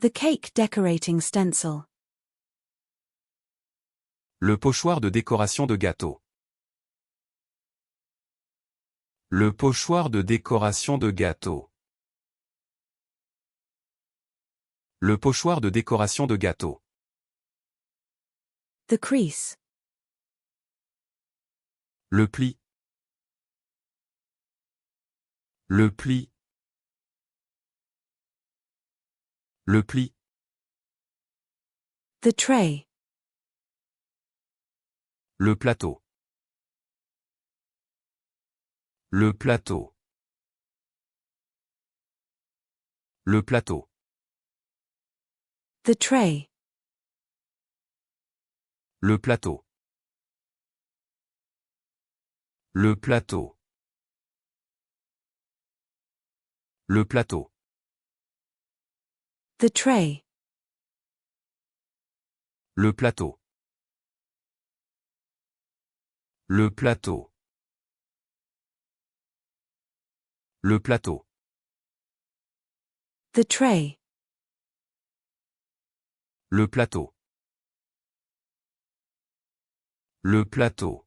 The cake decorating stencil. Le pochoir de décoration de gâteau. Le pochoir de décoration de gâteau. Le pochoir de décoration de gâteau. The crease. Le pli. Le pli. Le pli. The tray. Le plateau. Le plateau. Le plateau. The tray. Le plateau. Le plateau. Le plateau. The tray. Le plateau. Le plateau. Le plateau. The tray. Le plateau. Le plateau.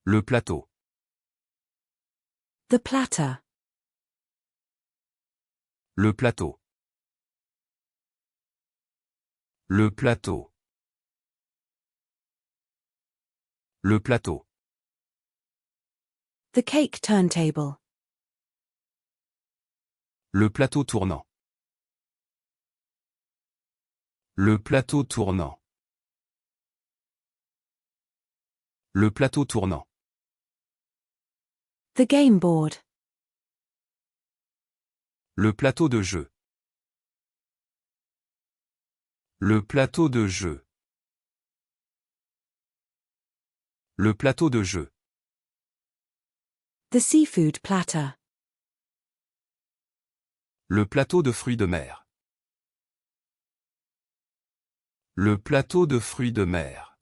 Le plateau. The platter. Le plateau. Le plateau. Le plateau. The cake turntable. Le plateau tournant. Le plateau tournant. Le plateau tournant. The game board. Le plateau de jeu. Le plateau de jeu. Le plateau de jeu. The seafood platter. Le plateau de fruits de mer. Le plateau de fruits de mer.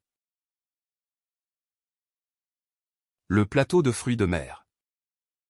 Le plateau de fruits de mer.